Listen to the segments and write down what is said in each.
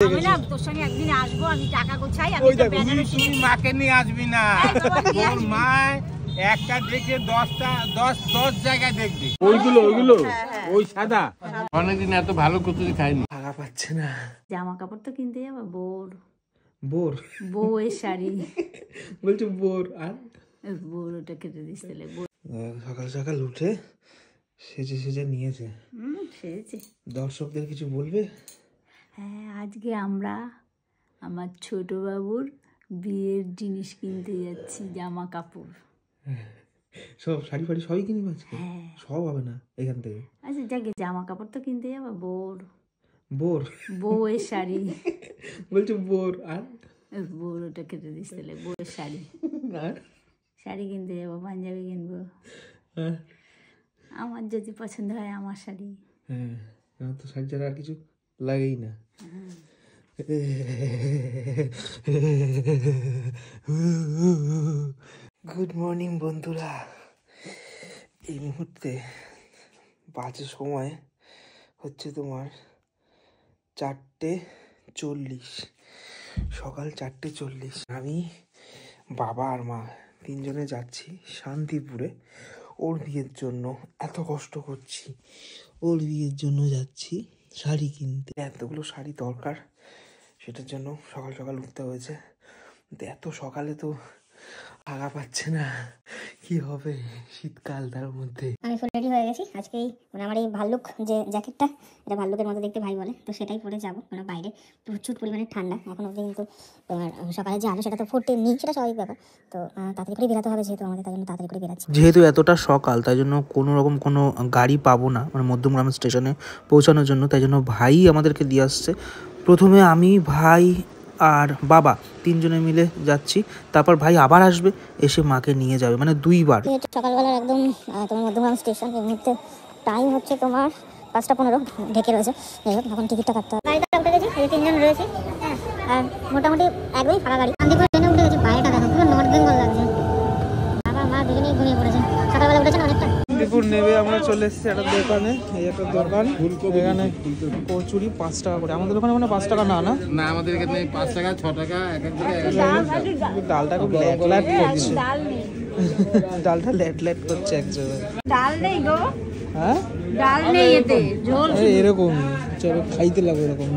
আমি না তোর সঙ্গে একদিন আসবো, আমি টাকা গোছাই। আমি তো বেনারসি মাকে নিয়ে আসবি না, তোর মা একটা দেখে 10 জায়গায় দেখবি। ওইগুলো ওই সাদা অনেকদিন এত ভালো কচুরি খাইনি, ভাগা পাচ্ছে না। জামা কাপড় তো কিনতে যাবো, বউয়ের শাড়ি বলছো বোর, আর বোর ওটা কেটে দিস তাহলে। সকাল সকাল উঠে সেজে নিয়েছে। সেজেছে। দর্শকদের কিছু বলবে? হ্যাঁ, আজকে আমরা আমার ছোট বাবুর বিয়ের জিনিস কিনতে যাচ্ছি, জামা কাপড় সব শাড়ি ফাড়ি সবই কিনবো আজকে? সব হবে না এখান থেকে। আচ্ছা যাকে জামা কাপড় তো কিনতে যাবো, বউয়ের শাড়ি বলছো বোর, আর বোর ওটা কেটে দিস তাহলে। বউয়ের শাড়ি, আর শাড়ি কিনতে যাবো, পাঞ্জাবি কিনবো। আমার যদি পছন্দ হয় আমার শাড়ি। হ্যাঁ, আমার তো শাড়ি ছাড়া আর কিছু লাগেই না। গুড মর্নিং বন্ধুরা। এই মুহূর্তে বাজে সময় হচ্ছে তোমার 4:40, সকাল 4:40। আমি, বাবা আর মা তিনজনে যাচ্ছি শান্তিপুরে ওর বিয়ের জন্য। এত কষ্ট করছি, ওর বিয়ের জন্য যাচ্ছি শাড়ি কিনতে। এতগুলো শাড়ি দরকার, সেটার জন্য সকাল সকাল উঠতে হয়েছে। এত সকালে তো আগা পাচ্ছে না, কি হবে শীতকাল তার মধ্যে। আমি ফুল রেডি হয়ে গেছি। আজকেই মানে আমার এই ভাল্লুক যে জ্যাকেটটা, এটা ভাল্লুকের মতো দেখতে ভাই বলে, তো সেটাই পরে যাবো। মানে বাইরে প্রচুর পরিমাণে ঠান্ডা এখন অবধি, কিন্তু তোমার সকালে যে আলো সেটা তো ফুটেনি, সেটা স্বাভাবিক ব্যাপার। তো তাড়াতাড়ি করে বেরোতে হবে যেহেতু আমাদের, তাই জন্য তাড়াতাড়ি করে বেরাচ্ছি। যেহেতু এতটা সকাল, তাই জন্য কোনো রকম কোনো গাড়ি পাবো না মানে মধ্যমগ্রাম স্টেশনে পৌঁছানোর জন্য, তাই জন্য ভাই আমাদেরকে দিয়ে আসছে। প্রথমে আমি, ভাই আর বাবা তিনজনে মিলে যাচ্ছি, তারপর ভাই আবার আসবে, এসে মাকে নিয়ে যাবে, মানে 2বার। সকালবেলার একদম তোমার মধ্যমগ্রাম স্টেশন। এই মুহূর্তে টাইম হচ্ছে তোমার 5:15, ঢেকে রয়েছে। যাই হোক, এখন টিকিটটা কাটতে হবে। গাড়িটা উঠে গেছি, এই 3 জন রয়েছে। হ্যাঁ, আর মোটামুটি একদমই ফাঁকা গাড়ি। শান্তিপুর ট্রেনে উঠে গেছি। বাইরেটা দেখো, পুরো নর্থ বেঙ্গল লাগছে। বাবা মা দুজনেই ঘুমিয়ে পড়েছে, সকালবেলা উঠেছেন অনেকটা। শান্তিপুর নেবে আমরা চলে এসেছি একটা দোকানে। এই একটা দোকান, এখানে কচুরি 5 টাকা করে। আমাদের ওখানে মানে 5 টাকা না, আমাদের এখানে 5 টাকা 6 টাকা এক এক জায়গায়। ডালটা খুব ল্যাট করছে, ডালটা ল্যাট করছে এক জায়গায়। ডাল নেই গো। হ্যাঁ, ডাল নেই এতে, ঝোল এরকম। চলো খাইতে লাগবে এরকম।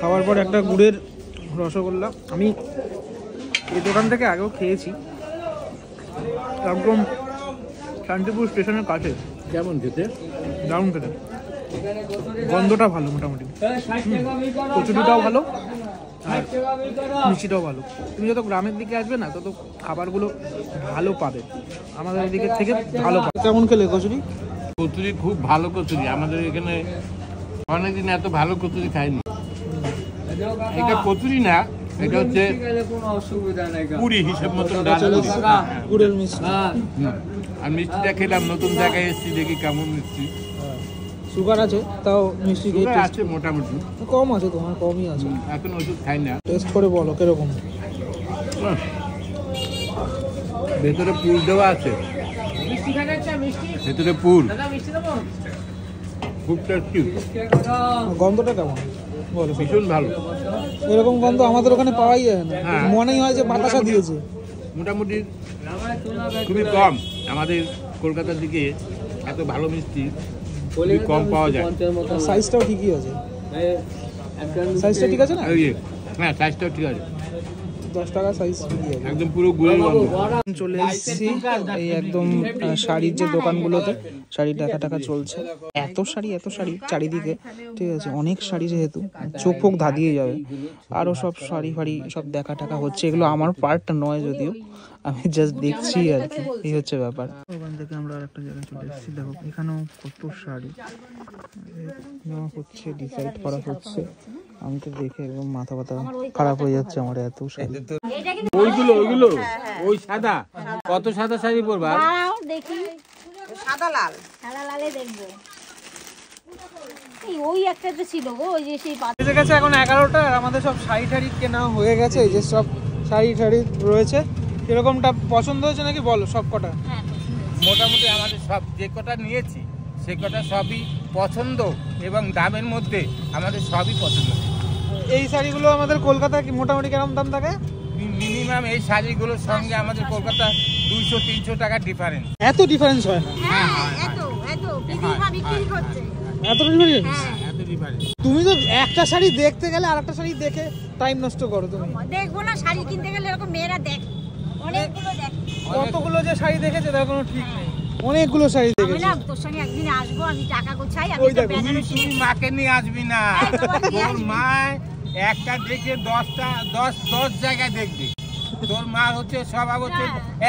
খাওয়ার পর একটা গুড়ের রসগোল্লা। আমি এই দোকান থেকে আগেও খেয়েছি, একদম শান্তিপুর স্টেশনের কাছে। কেমন খেতে? দারুণ খেতে, গন্ধটা ভালো, মোটামুটি কচুরিটাও ভালো আর মিষ্টিটাও ভালো। তুমি যত গ্রামের দিকে আসবে না, তত খাবারগুলো ভালো পাবে, আমাদের এদিকের থেকে ভালো পাবে। কেমন খেলে কচুরি? কচুরি খুব ভালো কচুরি, আমাদের এখানে অনেকদিন এত ভালো কচুরি খাইনি। এটা কচুরি না, এটা হচ্ছে পুরি হিসেব মতন গুড়ের মিষ্টি। আর মিষ্টিটা খেলাম, নতুন জায়গায় এসেছি, দেখি কেমন মিষ্টি। সুগার আছে, তাও মিষ্টি আছে মোটামুটি কম আছে, তোমার কমই আছে। এখন ওষুধ খাই না। টেস্ট করে বলো কিরকম। ভেতরে পুর দেওয়া আছে, ভেতরে পুর, খুব টেস্টি। গন্ধটা কেমন বলো? ভীষণ ভালো। এরকম গন্ধ আমাদের ওখানে পাওয়াই যায় না, মনেই হয় যে বাতাসা দিয়েছে। মোটামুটি খুবই কম, আমাদের কলকাতার দিকে এত ভালো মিষ্টি খুবই কম পাওয়া যায়। সাইজটাও ঠিকই আছে, সাইজটা ঠিক আছে না? হ্যাঁ, সাইজটাও ঠিক আছে, 10 টাকা সাইজ ঠিকই আছে, একদম পুরো গুড়ের গন্ধ। চলে এসেছি এই একদম শাড়ির যে দোকানগুলোতে শাড়ি টাকা চলছে। এত শাড়ি চারিদিকে, ঠিক আছে, অনেক শাড়ি, যেহেতু চোখ ফোক ধাঁধিয়ে যাবে। আরও সব শাড়ি ফাড়ি সব দেখা হচ্ছে। এগুলো আমার পার্ট নয়, যদিও আমি জাস্ট দেখছি আর কি, এই হচ্ছে ব্যাপার। ওখান থেকে আমরা আর একটা জায়গায় চলে এসেছি। দেখো এখানেও কত শাড়ি নেওয়া হচ্ছে, ডিসাইড করা হচ্ছে। আমি তো দেখে একদম মাথা খারাপ হয়ে যাচ্ছে আমার, এত শাড়ি। ওইগুলো ওই সাদা, কত সাদা শাড়ি পরবা? দেখি সাদা লালে দেখবো। ওই একটা তো ছিল গো, ওই যে সেই বেজে গেছে এখন 11টা, আর আমাদের সব শাড়ি টাড়ি কেনা হয়ে গেছে। এই যে সব শাড়ি টাড়ি রয়েছে। এরকমটা পছন্দ হয়েছে নাকি বলো? সব কটা মোটামুটি আমাদের সব যে কটা নিয়েছি সে কটা সবই পছন্দ, এবং দামের মধ্যে আমাদের সবই পছন্দ। এই শাড়িগুলো আমাদের কলকাতায় কি মোটামুটি কেমন দাম থাকে? মিনিমাম এই শাড়িগুলোর সঙ্গে আমাদের কলকাতা 200-300 টাকা ডিফারেন্স। এত ডিফারেন্স হয় না? এত ডিফারেন্স? এত ডিফারেন্স। তুমি তো একটা শাড়ি দেখতে গেলে আর একটা শাড়ি দেখে টাইম নষ্ট করো তুমি। দেখবো না শাড়ি কিনতে গেলে এরকম মেয়েরা দেখ অনেকগুলো দেখ কতগুলো যে শাড়ি দেখেছে তার কোনো ঠিক নেই, অনেকগুলো শাড়ি আমি দেখেছে। না তোর সঙ্গে একদিন আসবো, আমি টাকা গোছাই, আমি ওই তো দেখো, বেনারসি তুই মাকে নিয়ে আসবি না, তোর মা একটা দেখে 10 জায়গায় দেখবি। তোর মা হচ্ছে স্বভাব হচ্ছে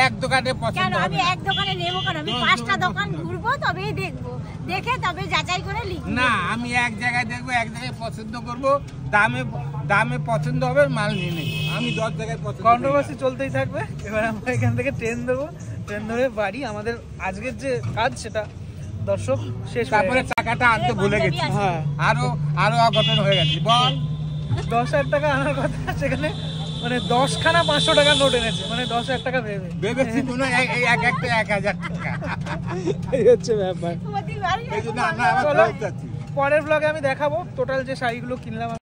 এক দোকানে কেন পছন্দ হবে আমি এক দোকানে নেবো কেন, আমি 5টা দোকান ঘুরবো তবেই দেখবো, দেখে তবে যাচাই করে লিখবো না। আমি এক জায়গায় দেখবো, এক জায়গায় পছন্দ করবো, দামে পছন্দ হবে, মাল নিয়ে নেবো। আমি 10 জায়গায় পছন্দ। কন্ট্রোভার্সি চলতেই থাকবে। এবার আমরা এখান থেকে ট্রেন দেবো, ট্রেন ধরে বাড়ি। আমাদের আজকের যে কাজ সেটা দর্শক শেষ হয়ে তারপরে গেছে। টাকাটা আনতে ভুলে গেছি, হ্যাঁ, আরো অঘটন হয়ে গেছে। বল 10,000 টাকা আনার কথা, সেখানে মানে 10খানা 500 টাকার নোট এনেছে, মানে 10,000 টাকা ভেবেছি মনে হয় এক একটা 1000 টাকা। এই হচ্ছে ব্যাপার। তোমাদের বাড়ি এই জন্য আমরা আবার চলো, যাচ্ছি। পরের ব্লগে আমি দেখাবো টোটাল যে শাড়িগুলো কিনলাম।